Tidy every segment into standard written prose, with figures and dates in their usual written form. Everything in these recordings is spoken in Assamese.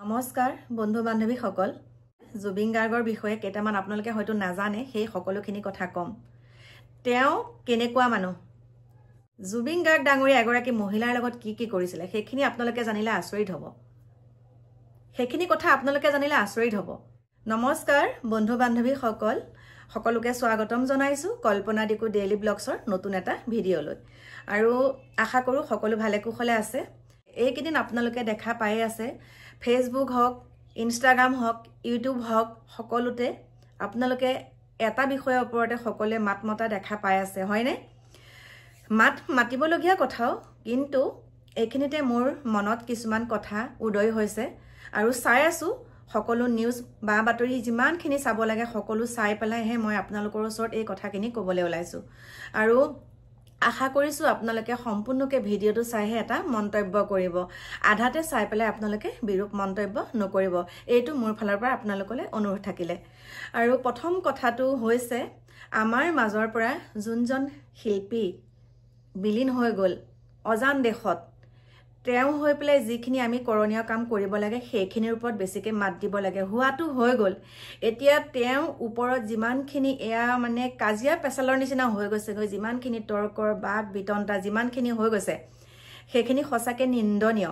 নমস্কাৰ বন্ধু বান্ধৱী সকল জুবিন গাৰ্গৰ বিষয়ে কেইটামান আপোনালোকে হয়তো নাজানে সেই সকলোখিনি কথা কম তেওঁ কেনেকুৱা মানুহ জুবিন গাৰ্গ ডাঙৰীয়া এগৰাকী মহিলাৰ লগত কি কৰিছিলে সেইখিনি আপোনালোকে জানিলে আচৰিত হ'ব সেইখিনি কথা আপোনালোকে জানিলে আচৰিত হ'ব নমস্কাৰ বন্ধু বান্ধৱী সকল সকলোকে স্বাগতম জনাইছো কল্পনা দিকু ডেইলি ব্লগছৰ নতুন এটা ভিডিঅলৈ আৰু আশা কৰো সকলো ভালে কুশলে আছে এইকেইদিন আপোনালোকে দেখা পাই আছে ফেসবুক হক ইনষ্টাগ্ৰাম হক ইউটিউব হক সকলোতে আপোনালোকে এটা বিষয়ৰ ওপৰতে সকলে মাতমতা দেখা পাই আছে হয়নে মাতিবলগীয়া কথাও কিন্তু এইখিনিতে মোৰ মনত কিছুমান কথা উদয় হৈছে আৰু চাই আছো সকলো নিউজ বা বাতৰি যিমানখিনি চাব লাগে সকলো চাই পেলাইহে মই আপোনালোকৰ ওচৰত এই কথাখিনি ক'বলৈ ওলাইছো আৰু আশা কৰিছো আপোনালোকে সম্পূৰ্ণকে ভিডিঅটো চাইহে এটা মন্তব্য কৰিব আধাতে চাই পেলাই আপোনালোকে বিৰূপ মন্তব্য নকৰিব এইটো মোৰ ফালৰ পৰা আপোনালোকলৈ অনুৰোধ থাকিলে আৰু প্ৰথম কথাটো হৈছে আমাৰ মাজৰ পৰা যোনজন শিল্পী বিলীন হৈ গ'ল অজান দেশত তেওঁ হৈ পেলাই যিখিনি আমি কৰণীয় কাম কৰিব লাগে সেইখিনিৰ ওপৰত বেছিকে মাত দিব লাগে হোৱাটো হৈ গ'ল এতিয়া তেওঁ ওপৰত যিমানখিনি এয়া মানে কাজিয়া পেছালৰ নিচিনা হৈ গৈছে যিমানখিনি তৰ্কৰ বাক বিতন্তা যিমানখিনি হৈ গৈছে সেইখিনি সঁচাকে নিন্দনীয়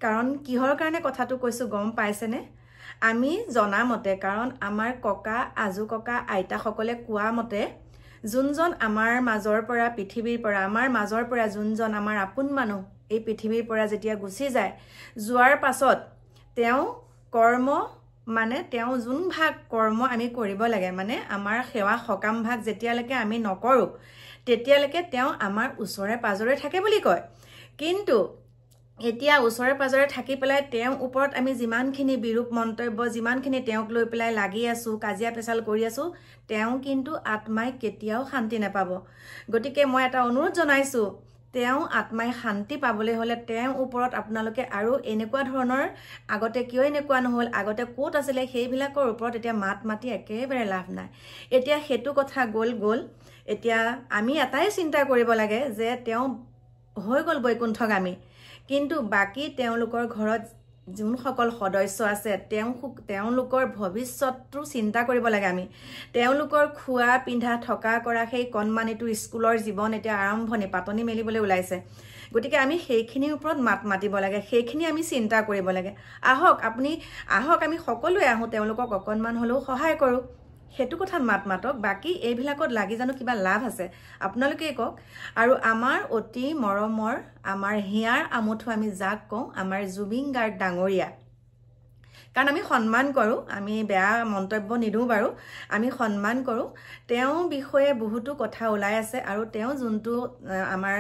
কাৰণ কিহৰ কাৰণে কথাটো কৈছো গম পাইছেনে আমি জনা মতে কাৰণ আমাৰ ককা আজু ককা আইতা সকলে কোৱা মতে যোনজন আমাৰ মাজৰ পৰা পৃথিৱীৰ পৰা আমাৰ মাজৰ পৰা যোনজন আমাৰ আপোন মানুহ এই পৃথিৱীৰ পৰা যেতিয়া গুচি যায় যোৱাৰ পাছত তেওঁ কৰ্ম মানে তেওঁ যোন ভাগ কৰ্ম আমি কৰিব লাগে মানে আমাৰ সেৱা সকাম ভাগ যেতিয়ালৈকে আমি নকৰো তেতিয়ালৈকে তেওঁ আমাৰ ওচৰে পাজৰে থাকে বুলি কয় কিন্তু এতিয়া ওচৰে পাজৰে থাকি পেলাই তেওঁ ওপৰত আমি যিমানখিনি বিৰূপ মন্তব্য যিমানখিনি তেওঁক লৈ পেলাই লাগি আছো কাজিয়া পেছাল কৰি আছো তেওঁ কিন্তু আত্মাই কেতিয়াও শান্তি নাপাব গতিকে মই এটা অনুৰোধ জনাইছো তেওঁ আত্মাই শান্তি পাবলৈ হলে তেওঁ ওপৰত আপোনালোকে আৰু এনেকুৱা ধৰণৰ আগতে কিয় এনেকুৱা নহল আগতে ক'ত আছিলে সেইবিলাকৰ ওপৰত এতিয়া মাতি একেবাৰে লাভ নাই এতিয়া হেতু কথা গ'ল এতিয়া আমি এটাই চিন্তা কৰিব লাগে যে তেওঁ হৈ গ'ল বৈকুণ্ঠগামী কিন্তু বাকি তেওঁলোকৰ ঘৰত যোন সকল সদস্য আছে তেওঁলোকৰ ভৱিষ্যতটো চিন্তা কৰিব লাগে আমি তেওঁলোকৰ খোৱা পিন্ধা থকা কৰা সেই কণমানিটো স্কুলৰ জীৱন এতিয়া আৰম্ভণি পাতনি মেলিবলৈ ওলাইছে গতিকে আমি সেইখিনিৰ ওপৰত মাতিব লাগে সেইখিনি আমি চিন্তা কৰিব লাগে আহক আমি সকলোৱে আহো তেওঁলোকক অকণমান হলেও সহায় কৰো হেতু কথাত মাতক বাকি এইবিলাকত লাগি জানো কিবা লাভ আছে আপোনালোকে কওক আৰু আমাৰ অতি মৰমৰ আমাৰ হিয়াৰ আমঠু আমি যাক কওঁ আমাৰ জুবিন গাৰ্গ ডাঙৰীয়া কাৰণ আমি সন্মান কৰো আমি বেয়া মন্তব্য নিদো বাৰু আমি সন্মান কৰো তেওঁ বিষয়ে বহুতো কথা ওলাই আছে আৰু তেওঁ যোনটো আমাৰ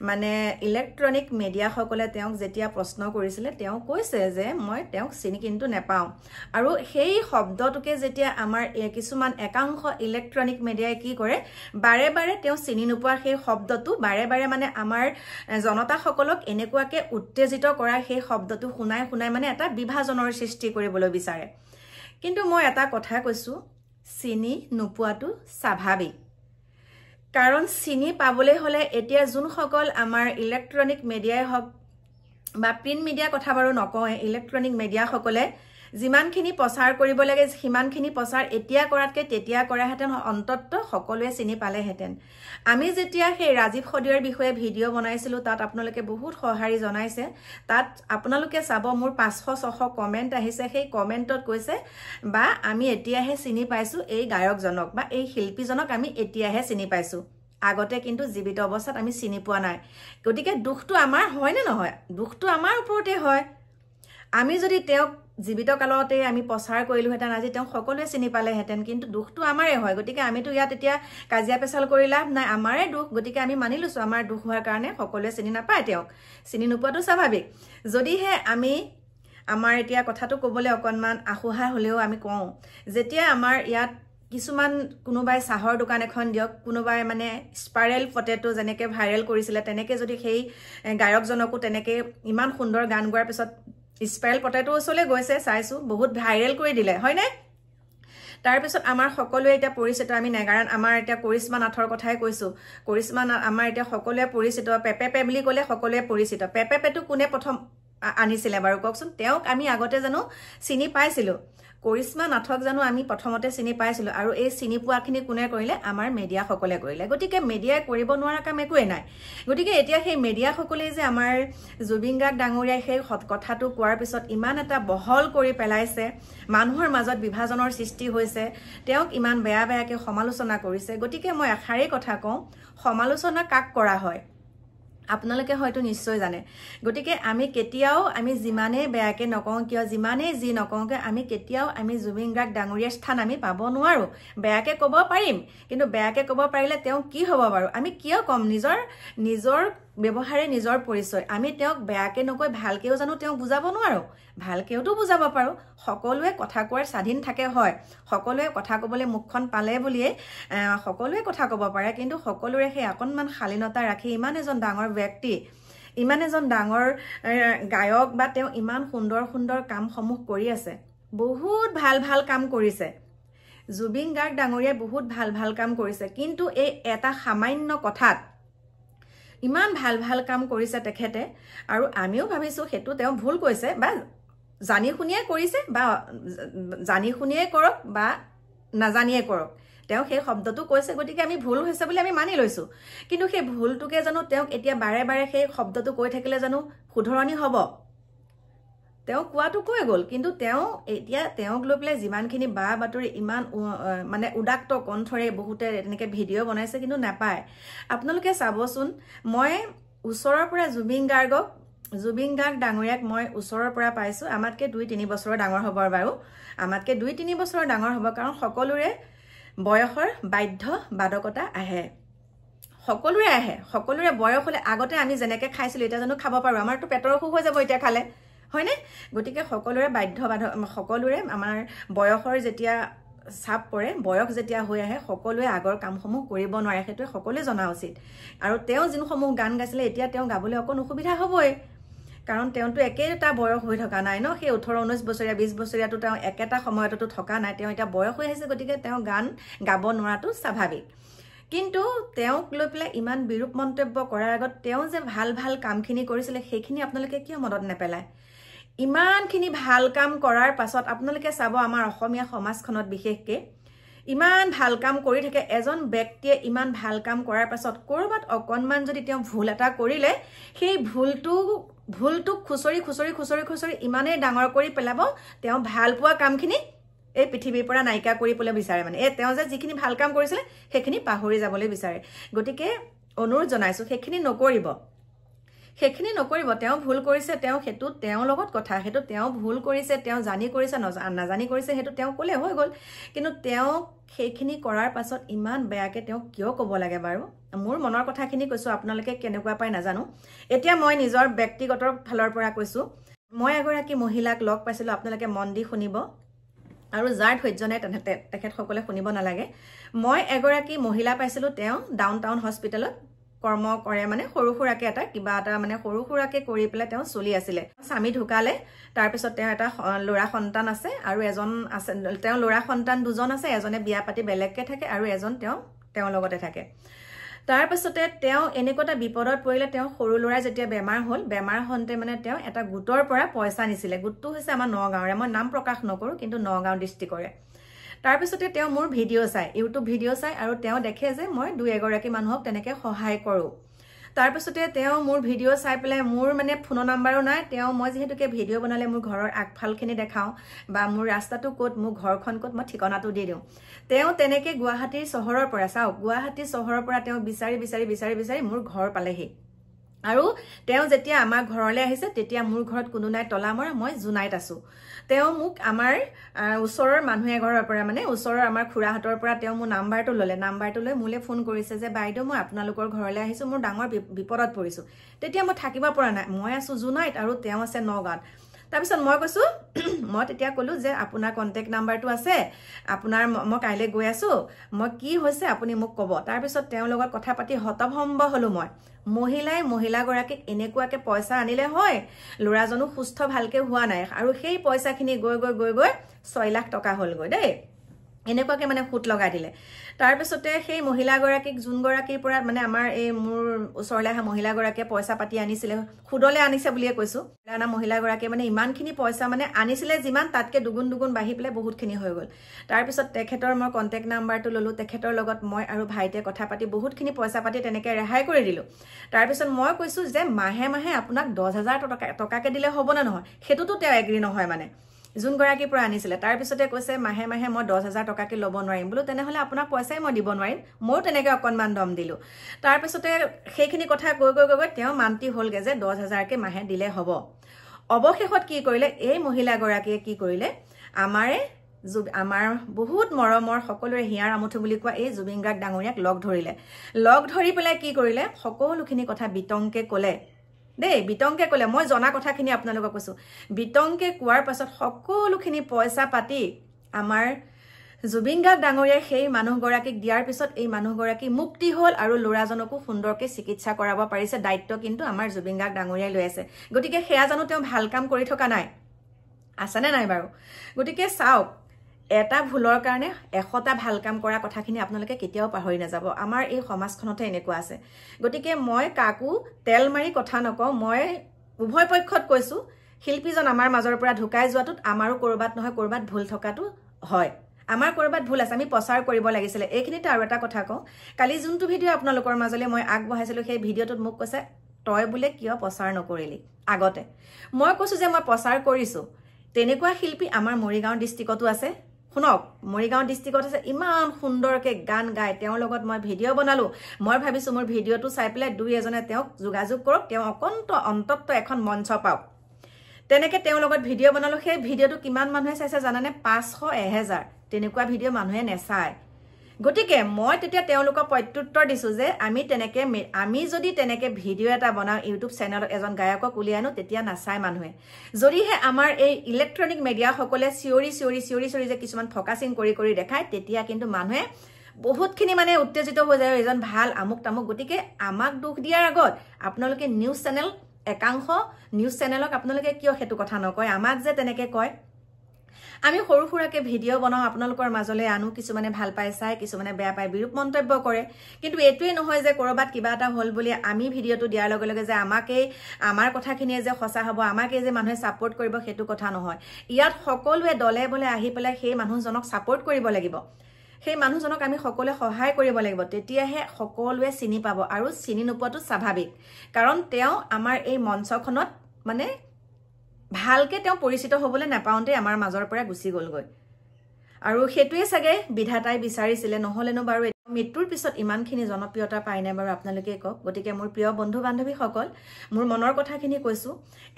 মানে ইলেক্ট্ৰনিক মিডিয়া সকলে তেওঁক যেতিয়া প্ৰশ্ন কৰিছিলে তেওঁ কৈছে যে মই তেওঁক চিনি কিন্তু নেপাও আৰু সেই শব্দটোকে যেতিয়া আমাৰ কিছুমান একাংশ ইলেক্ট্ৰনিক মিডিয়াই কি কৰে বাৰে তেওঁ চিনি নোপোৱা সেই শব্দটো বাৰে মানে আমাৰ জনতা সকলক এনেকুৱাকে উত্তেজিত কৰা সেই শব্দটো শুনাই মানে এটা বিভাজনৰ সৃষ্টি কৰিবলৈ বিচাৰে কিন্তু মই এটা কথা কৈছো চিনি নোপোৱাটো স্বাভাৱিক কাৰণ চিনি পাবলৈ হলে এতিয়া যোন সকল আমাৰ ইলেক্ট্ৰনিক মিডিয়াই হক বা প্ৰিন্ট মিডিয়া কথা বাৰু নকয় ইলেক্ট্ৰনিক মিডিয়া সকলে যিমানখিনি প্ৰচাৰ কৰিব লাগে সিমানখিনি প্ৰচাৰ এতিয়া কৰাতকৈ তেতিয়া কৰাহেঁতেন অন্তত সকলোৱে চিনি পালেহেঁতেন আমি যেতিয়া সেই ৰাজীৱ সদিয়াৰ বিষয়ে ভিডিঅ' বনাইছিলো তাত আপোনালোকে বহুত সঁহাৰি জনাইছে তাত আপোনালোকে চাব মোৰ 500-600 কমেন্ট আহিছে সেই কমেন্টত কৈছে বা আমি এতিয়াহে চিনি পাইছো এই গায়কজনক বা এই শিল্পীজনক আমি এতিয়াহে চিনি পাইছো আগতে কিন্তু জীৱিত অৱস্থাত আমি চিনি পোৱা নাই গতিকে দুখটো আমাৰ হয় নে নহয় দুখটো আমাৰ ওপৰতে হয় আমি যদি তেওঁক জীৱিত কালতে আমি প্ৰচাৰ কৰিলোহেঁতেন আজি তেওঁ সকলোৱে চিনি পালেহেঁতেন কিন্তু দুখটো আমাৰে হয় গতিকে আমিতো ইয়াত এতিয়া কাজিয়া পেছাল কৰি লাভ নাই আমাৰে দুখ গতিকে আমি মানি লৈছো আমাৰ দুখ হোৱাৰ কাৰণে সকলোৱে চিনি নাপায় তেওঁক চিনি নোপোৱাটো স্বাভাৱিক যদিহে আমি আমাৰ এতিয়া কথাটো ক'বলৈ অকণমান আহুহা হলেও আমি কওঁ যেতিয়া আমাৰ ইয়াত কিছুমান কোনোবাই চাহৰ দোকান এখন দিয়ক কোনোবাই মানে স্পাইৰেল পটেটো যেনেকে ভাইৰেল কৰিছিলে তেনেকে যদি সেই গায়কজনকো তেনেকে ইমান সুন্দৰ গান গোৱাৰ পিছত স্পাইৰেল পটেটো ওচৰলৈ গৈছে চাইছো বহুত ভাইৰেল কৰি দিলে হয়নে তাৰ পিছত আমাৰ সকলোৱে এটা পৰিচিত আমি নেগাৰান আমাৰ এটা কৰিশ্মা নাথৰ কথাই কৈছো কৰিশ্মা আমাৰ এটা সকলোৱে পৰিচিত পেপে বুলি ক'লে সকলোৱে পৰিচিত পেপেটো কোনে প্ৰথম আনিছিলে বাৰু কওকচোন তেওঁক আমি আগতে জানো চিনি পাইছিলো কৰিশ্মা নাথক জানো আমি প্ৰথমতে চিনি পাইছিলো আৰু এই চিনি পোৱাখিনি কোনে কৰিলে আমাৰ মিডিয়া সকলে কৰিলে গতিকে মিডিয়াই কৰিব নোৱাৰা কাম একোৱে নাই গতিকে এতিয়া সেই মিডিয়া সকলে যে আমাৰ জুবিন গাৰ্গ ডাঙৰীয়াই সেই কথাটো কোৱাৰ পিছত ইমান এটা বহল কৰি পেলাইছে মানুহৰ মাজত বিভাজনৰ সৃষ্টি হৈছে তেওঁক ইমান বেয়া বেয়াকে সমালোচনা কৰিছে গতিকে মই এষাৰেই কথা কওঁ সমালোচনা কাক কৰা হয় আপোনালোকে হয়তো নিশ্চয় জানে গতিকে আমি কেতিয়াও আমি যিমানে বেয়াকে নকওঁ কিয় যিমানে যি নকওঁকে আমি কেতিয়াও আমি জুবিন গাৰ্গ ডাঙৰীয়াৰ স্থান আমি পাব নোৱাৰো বেয়াকে ক'ব পাৰিম কিন্তু বেয়াকে ক'ব পাৰিলে তেওঁ কি হ'ব বাৰু আমি কিয় কম নিজৰ ব্যৱহাৰে নিজৰ পৰিচয় আমি তেওঁক বেয়াকে নকৈ ভালকেও জানো তেওঁক বুজাব নোৱাৰো ভালকেওতো বুজাব পাৰো সকলোৱে কথা কোৱাৰ স্বাধীন থাকে হয় সকলোৱে কথা ক'বলৈ মুখখন পালে বুলিয়ে সকলোৱে কথা ক'ব পাৰে কিন্তু সকলোৰে সেই অকণমান শালীনতা ৰাখি ইমান এজন ডাঙৰ ব্যক্তি ইমান এজন ডাঙৰ গায়ক বা তেওঁ ইমান সুন্দৰ সুন্দৰ কামসমূহ কৰি আছে বহুত ভাল ভাল কাম কৰিছে জুবিন গাৰ্গ ডাঙৰীয়াই বহুত ভাল ভাল কাম কৰিছে কিন্তু এই এটা সামান্য কথাত ইমান ভাল ভাল কাম কৰিছে তেখেতে আৰু আমিও ভাবিছো হেতু তেওঁ ভুল কৈছে বা জানি শুনিয়ে কৰিছে বা জানি শুনিয়ে কৰক বা নাজানিয়ে কৰক তেওঁ সেই শব্দটো কৈছে গতিকে আমি ভুল হৈছে বুলি আমি মানি লৈছো কিন্তু সেই ভুলটোকে জানো তেওঁক এতিয়া বাৰে বাৰে সেই শব্দটো কৈ থাকিলে জানো শুধৰণি হ'ব তেওঁ কোৱাটো কৈ গ'ল কিন্তু তেওঁ এতিয়া তেওঁক লৈ পেলাই যিমানখিনি বা বাতৰি ইমান মানে উদাক্ত কণ্ঠৰে বহুতে এনেকৈ ভিডিঅ' বনাইছে কিন্তু নাপায় আপোনালোকে চাবচোন মই ওচৰৰ পৰা জুবিন গাৰ্গ ডাঙৰীয়াক মই ওচৰৰ পৰা পাইছো আমাতকৈ 2-3 বছৰৰ ডাঙৰ হ'ব বাৰু আমাতকৈ 2-3 বছৰৰ ডাঙৰ হ'ব কাৰণ সকলোৰে বয়সৰ বাধ্যবাধকতা আহে সকলোৰে বয়স হলে আগতে আমি যেনেকৈ খাইছিলো এতিয়া জানো খাব পাৰো আমাৰতো পেটৰ অসুখ হৈ যাব এতিয়া খালে হয়নে গতিকে সকলোৰে সকলোৰে আমাৰ বয়সৰ যেতিয়া চাপ পৰে বয়স যেতিয়া হৈ আহে সকলোৱে আগৰ কামসমূহ কৰিব নোৱাৰে সেইটো সকলোৱে জনা উচিত আৰু তেওঁ যিসমূহ গান গাইছিলে এতিয়া তেওঁ গাবলৈ অকণ অসুবিধা হ'বই কাৰণ তেওঁটো একেটা বয়স হৈ থকা নাই ন সেই 18-19 বছৰীয়া 20 বছৰীয়াটো তেওঁ একেটা সময়তো থকা নাই তেওঁ এতিয়া বয়স হৈ আহিছে গতিকে তেওঁ গান গাব নোৱাৰাটো স্বাভাৱিক কিন্তু তেওঁক লৈ পেলাই ইমান বিৰূপ মন্তব্য কৰাৰ আগত তেওঁ যে ভাল ভাল কামখিনি কৰিছিলে সেইখিনি আপোনালোকে কিয় মনত নেপেলায় ইমানখিনি ভাল কাম কৰাৰ পাছত আপোনালোকে চাব আমাৰ অসমীয়া সমাজখনত বিশেষকে ইমান ভাল কাম কৰি থাকে এজন ব্যক্তিয়ে ইমান ভাল কাম কৰাৰ পাছত কৰবাত অকণমান যদি তেওঁ ভুল এটা কৰিলে সেই ভুলটোক খুচৰি ইমানেই ডাঙৰ কৰি পেলাব তেওঁ ভাল পোৱা কামখিনি এই পৃথিৱীৰ পৰা নাইকা কৰি পেলাই বিচাৰে মানে তেওঁ যে যিখিনি ভাল কাম কৰিছিলে সেইখিনি পাহৰি যাবলৈ বিচাৰে গতিকে অনুৰোধ জনাইছো সেইখিনি নকৰিব তেওঁ ভুল কৰিছে তেওঁ হেতু তেওঁ লগত কথা হেতু তেওঁ ভুল কৰিছে তেওঁ জানি কৰিছে নাজানি কৰিছে হেতু তেওঁ ক'লে হৈ গ'ল কিন্তু তেওঁ সেইখিনি কৰাৰ পাছত ইমান বেয়াকে তেওঁ কিয় ক'ব লাগে বাৰু মোৰ মনৰ কথাখিনি কৈছো আপোনালোকে কেনেকুৱা পায় নাজানো এতিয়া মই নিজৰ ব্যক্তিগত ফালৰ পৰা কৈছো মই এগৰাকী মহিলাক লগ পাইছিলো আপোনালোকে মন দি শুনিব আৰু যাৰ ধৈৰ্য নাই তেখেত সকলে শুনিব নালাগে মই এগৰাকী মহিলা পাইছিলো তেওঁ ডাউনটাউন হস্পিটেলত কৰ্ম কৰে মানে সৰু সুৰাকে এটা কিবা এটা মানে সৰু সুৰাকে কৰি পেলাই তেওঁ চলি আছিলে স্বামী ঢুকালে তাৰ পিছত তেওঁ এটা ল'ৰা সন্তান আছে আৰু এজন আছে তেওঁ ল'ৰা সন্তান দুজন আছে এজনে বিয়া পাতি বেলেগকে থাকে আৰু এজন তেওঁ লগতে থাকে তাৰ পিছতে তেওঁ এনেকটা বিপদত পৰিলে তেওঁ সৰু ল'ৰা যেতিয়া বেমাৰ হওঁতে মানে তেওঁ এটা গোটৰ পৰা পইচা নিছিলে গোটটো হৈছে আমাৰ নগাঁৱৰে মই নাম প্ৰকাশ নকৰো কিন্তু নগাঁও ডিষ্ট্ৰিক্টৰে তাৰ পিছতে তেওঁ মোৰ ভিডিঅ' চাই ইউটিউব ভিডিঅ' চাই আৰু তেওঁ দেখে যে মই 2-এগৰাকী মানুহক তেনেকৈ সহায় কৰো তাৰ পিছতে তেওঁ মোৰ ভিডিঅ' চাই পেলাই মোৰ মানে ফোনৰ নাম্বাৰো নাই তেওঁ মই যেহেতুকে ভিডিঅ' বনালে মোৰ ঘৰৰ আগফালখিনি দেখাও বা মোৰ ৰাস্তাটো ক'ত মোৰ ঘৰখন ক'ত মই ঠিকনাটো দি দিওঁ তেওঁ তেনেকৈ গুৱাহাটী চহৰৰ পৰা তেওঁ বিচাৰি মোৰ ঘৰ পালেহি আৰু তেওঁ যেতিয়া আমাৰ ঘৰলৈ আহিছে তেতিয়া মোৰ ঘৰত কোনো নাই তলা মৰা মই জুনাইত আছো তেওঁ মোক আমাৰ ওচৰৰ মানুহ এঘৰৰ পৰা মানে ওচৰৰ আমাৰ খুৰাহঁতৰ পৰা তেওঁ মোৰ নাম্বাৰটো লৈ মোলে ফোন কৰিছে যে বাইদেউ মই আপোনালোকৰ ঘৰলৈ আহিছো মোৰ ডাঙৰ বিপদত পৰিছো তেতিয়া মই থাকিব পৰা নাই মই আছো জুনাইত আৰু তেওঁ আছে নগাঁৱত তাৰ পিছত মই কৈছো মই তেতিয়া ক'লো যে আপোনাৰ কন্টেক্ট নাম্বাৰটো আছে আপোনাৰ মই কাইলৈ গৈ আছো মই কি হৈছে আপুনি মোক ক'ব তাৰ পিছত তেওঁৰ লগত কথা পাতি হতভম্ব হলো মই মহিলাগৰাকীক এনেকুৱাকে পইচা আনিলে হয় ল'ৰাজনো সুস্থ ভালকে হোৱা নাই আৰু সেই পইচাখিনি গৈ 6 লাখ টকা হ'লগৈ দেই এনেকুৱাকে মানে ফুট লগাই দিলে তাৰ পিছতে সেই মহিলাগৰাকীক যোনগৰাকীৰ পৰা মানে আমাৰ এই মোৰ ওচৰলৈ অহা মহিলাগৰাকীয়ে পইচা পাতি আনিছিলে খুদলে আনিছে বুলিয়ে কৈছো না মহিলাগৰাকীয়ে মানে ইমানখিনি পইচা মানে আনিছিলে যিমান তাতকে দুগুণ বাঢ়ি পেলাই বহুতখিনি হৈ গ'ল তাৰ পিছত তেখেতৰ মই কন্টেক্ট নাম্বাৰটো ললো তেখেতৰ লগত মই আৰু ভাইতে কথা পাতি বহুতখিনি পইচা পাতি তেনেকে ৰেহাই কৰি দিলো তাৰ পিছত মই কৈছো যে মাহে মাহে আপোনাক 10,000 টকাকে দিলে হ'ব না নহয় হেতুটো তেওঁ এগ্ৰি নহয় মানে যোনগৰাকীৰ পৰা আনিছিলে তাৰ পিছতে কৈছে মাহে মাহে মই 10,000 টকাকে ল'ব নোৱাৰিম বোলো তেনেহলে আপোনাক পইচাই মই দিব নোৱাৰিম মই তেনেকে অকনমান দম দিলো তাৰ পিছতে সেইখিনি কথা গৈ তেওঁ মান্তি হলগে যে 10,000 কে মাহে দিলে হ'ব অৱশেষত কি কৰিলে এই মহিলাগৰাকীয়ে কি কৰিলে আমাৰ বহুত মৰমৰ সকলোৰে হিয়াৰ আমঠু বুলি কোৱা এই জুবিন গাৰ্গ ডাঙৰীয়াক লগ ধৰি পেলাই কি কৰিলে সকলোখিনি কথা বিতংকে ক'লে দেই বিতংকে ক'লে মই জনা কথাখিনি আপোনালোকক কৈছো বিতংকে কোৱাৰ পাছত সকলোখিনি পইচা পাতি আমাৰ জুবিন গাৰ্গ ডাঙৰীয়াই সেই মানুহগৰাকীক দিয়াৰ পিছত এই মানুহগৰাকী মুক্তি হ'ল আৰু ল'ৰাজনকো সুন্দৰকে চিকিৎসা কৰাব পাৰিছে দায়িত্ব কিন্তু আমাৰ জুবিন গাৰ্গ ডাঙৰীয়াই লৈ আছে গতিকে সেয়া জানো তেওঁ ভাল কাম কৰি থকা নাই আছেনে নাই বাৰু গতিকে চাওক এটা ভুলৰ কাৰণে 100টা ভাল কাম কৰা কথাখিনি আপোনালোকে কেতিয়াও পাহৰি নাযাব আমাৰ এই সমাজখনতে এনেকুৱা আছে গতিকে মই কাকো তেল মাৰি কথা নকওঁ মই উভয় পক্ষত কৈছো শিল্পীজন আমাৰ মাজৰ পৰা ঢুকাই যোৱাটোত আমাৰো কৰবাত নহয় কৰবাত ভুল থকাটো হয় আমাৰ কৰবাত ভুল আছে আমি প্ৰচাৰ কৰিব লাগিছিল এইখিনিতে আৰু এটা কথা কওঁ কালি যোনটো ভিডিঅ' আপোনালোকৰ মাজলৈ মই আগবঢ়াইছিলো সেই ভিডিঅ'টোত মোক কৈছে তই বোলে কিয় প্ৰচাৰ নকৰিলি আগতে মই কৈছো যে মই প্ৰচাৰ কৰিছো তেনেকুৱা শিল্পী আমাৰ মৰিগাঁও ডিস্ট্ৰিক্টতো আছে শুনক মৰিগাঁও ডিস্ট্ৰিক্টত আছে ইমান সুন্দৰকে গান গায় তেওঁৰ লগত মই ভিডিঅ' বনালো মই ভাবিছো মোৰ ভিডিঅ'টো চাই পেলাই দুই এজনে তেওঁক যোগাযোগ কৰক তেওঁ অন্তত এখন মঞ্চ পাওক তেনেকে তেওঁৰ লগত ভিডিঅ' বনালো সেই ভিডিঅ'টো কিমান মানুহে চাইছে জানানে 500-1000 তেনেকুৱা ভিডিঅ' মানুহে নেচায় গতিকে মই তেতিয়া তেওঁলোকক প্ৰত্যুত্তৰ দিছো যে আমি যদি তেনেকে ভিডিঅ' এটা বনাও ইউটিউব চেনেলত এজন গায়কক উলিয়াই আনো তেতিয়া নাচায় মানুহে যদিহে আমাৰ এই ইলেক্ট্ৰনিক মিডিয়া সকলে চিঞৰি যে কিছুমান ফকাচিং কৰি দেখায় তেতিয়া কিন্তু মানুহে বহুতখিনি মানে উত্তেজিত হৈ যায় এজন ভাল আমুক তামুক গতিকে আমাক দুখ দিয়াৰ আগত আপোনালোকে নিউজ চেনেল একাংশ নিউজ চেনেলক আপোনালোকে কিয় হেতু কথা নকয় আমাক যে তেনেকে কয় আমি সৰু সুৰাকে ভিডিঅ' বনাও আপোনালোকৰ মাজলৈ আনো কিছুমানে ভাল পাই চাই কিছুমানে বেয়া পাই বিৰূপ মন্তব্য কৰে কিন্তু এটোৱে নহয় যে কৰবাত কিবা এটা হল বুলি আমি ভিডিঅ'টো দিয়াৰ লগে লগে যে আমাৰ কথাখিনিয়ে যে সঁচা হ'ব আমাকে যে মানুহে সাপোৰ্ট কৰিব হেতু কথা নহয় ইয়াত সকলোৱে দলে বলে আহি পেলাই সেই মানুহজনক সাপোৰ্ট কৰিব লাগিব সেই মানুহজনক আমি সকলোৱে সহায় কৰিব লাগিব তেতিয়াহে সকলোৱে চিনি পাব আৰু চিনি নোপোৱাটো স্বাভাৱিক কাৰণ তেওঁ আমাৰ এই মঞ্চখনত মানে ভালকে তেওঁ পৰিচিত হ'বলৈ নাপাওঁতে আমাৰ মাজৰ পৰা গুচি গ'লগৈ আৰু হেতুৱে চাগে বিধাতাই বিচাৰিছিলে নহলেনো বাৰু মৃত্যুৰ পিছত ইমানখিনি জনপ্ৰিয়তা পাই নাই বাৰু আপোনালোকে কওক গতিকে মোৰ প্ৰিয় বন্ধু বান্ধৱীসকল মোৰ মনৰ কথাখিনি কৈছো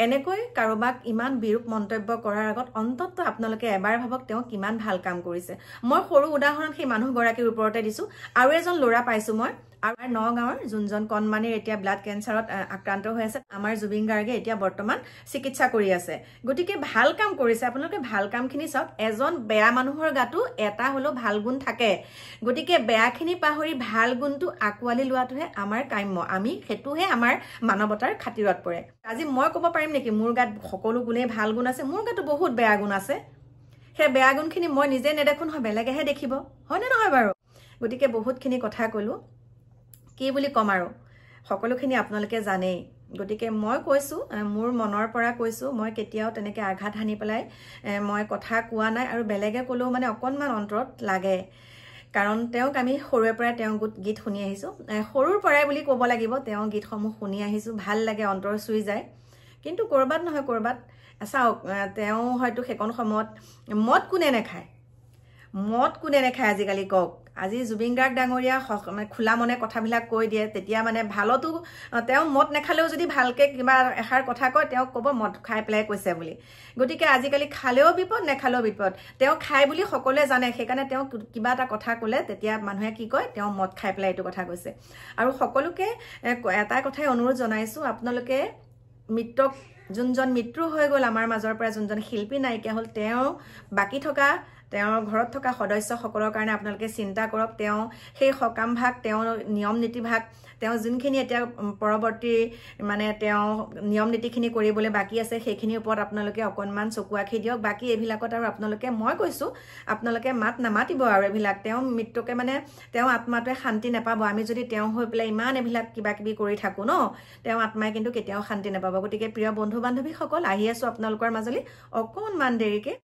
এনেকৈ কাৰোবাক ইমান বিৰূপ মন্তব্য কৰাৰ আগত অন্তত আপোনালোকে এবাৰ ভাবক তেওঁ কিমান ভাল কাম কৰিছে মই সৰু উদাহৰণ সেই মানুহগৰাকীৰ ওপৰতে দিছো আৰু এজন ল'ৰা পাইছো মই আমাৰ নগাঁৱৰ যোনজন কণমানিৰ এতিয়া ব্লাড কেঞ্চাৰত আক্ৰান্ত হৈ আছে আমাৰ জুবিন গাৰ্গে এতিয়া বৰ্তমান চিকিৎসা কৰি আছে গতিকে ভাল কাম কৰিছে আপোনালোকে ভাল কামখিনি চাওক এজন বেয়া মানুহৰ গাটো এটা হলো ভাল গুণ থাকে গতিকে বেয়াখিনি পাহৰি ভাল গুণটো আকোৱালি লোৱাটোহে আমাৰ কাম্য আমি হেতুহে আমাৰ মানৱতাৰ খাতিৰত পৰে আজি মই ক'ব পাৰিম নেকি মোৰ গাত সকলো গুণে ভাল গুণ আছে মোৰ গাটো বহুত বেয়া গুণ আছে সেই বেয়া গুণখিনি মই নিজে নেদেখো নহয় বেলেগেহে দেখিব হয়নে নহয় বাৰু গতিকে বহুতখিনি কথা ক'লো কি বুলি কম আৰু সকলোখিনি আপোনালোকে জানেই গতিকে মই কৈছো মোৰ মনৰ পৰা কৈছো মই কেতিয়াও তেনেকে আঘাত হানি পেলাই মই কথা কোৱা নাই আৰু বেলেগে ক'লেও মানে অকনমান অন্তৰত লাগে কাৰণ তেওঁক আমি সৰুৰে পৰা তেওঁ গীত শুনি আহিছো সৰুৰ পৰাই বুলি ক'ব লাগিব তেওঁ গীতসমূহ শুনি আহিছো ভাল লাগে অন্তৰ চুই যায় কিন্তু কৰবাত নহয় কৰবাত চাওক তেওঁ হয়তো সেকন সময়ত মদ কোনে নেখায় আজিকালি কওক আজি জুবিন গাৰ্গ ডাঙৰীয়া খোলা মনে কথাবিলাক কৈ দিয়ে তেতিয়া মানে ভালতো তেওঁ মদ নেখালেও যদি ভালকে কিবা এষাৰ কথা কয় তেওঁ ক'ব মদ খাই পেলাই কৈছে বুলি গতিকে আজিকালি খালেও বিপদ নেখালেও বিপদ তেওঁ খাই বুলি সকলোৱে জানে সেইকাৰণে তেওঁ কিবা এটা কথা ক'লে তেতিয়া মানুহে কি কয় তেওঁ মদ খাই পেলাই এইটো কথা কৈছে আৰু সকলোকে এটা কথাই অনুৰোধ জনাইছো আপোনালোকে যোনজন মৃত্যু হৈ গ'ল আমাৰ মাজৰ পৰা যোনজন শিল্পী নাইকিয়া হ'ল তেওঁ বাকি থকা তেওঁৰ ঘৰত থকা সদস্যসকলৰ কাৰণে আপোনালোকে চিন্তা কৰক তেওঁ সেই সকাম ভাগ তেওঁ নিয়ম নীতি ভাগ তেওঁ যোনখিনি এতিয়া পৰৱৰ্তী মানে তেওঁ নিয়ম নীতিখিনি কৰিবলৈ বাকী আছে সেইখিনিৰ ওপৰত আপোনালোকে অকণমান চকু আখি দিয়ক বাকী এইবিলাকত আৰু আপোনালোকে মই কৈছোঁ আপোনালোকে মাত নামাতিব আৰু এইবিলাক তেওঁ মৃত্যুকে মানে তেওঁ আত্মাটোৱে শান্তি নাপাব আমি যদি তেওঁ হৈ পেলাই ইমান এইবিলাক কিবা কিবি কৰি থাকোঁ ন তেওঁ আত্মাই কিন্তু কেতিয়াও শান্তি নাপাব গতিকে প্ৰিয় বন্ধু বান্ধৱীসকল আহি আছোঁ আপোনালোকৰ মাজলৈ অকণমান দেৰিকৈ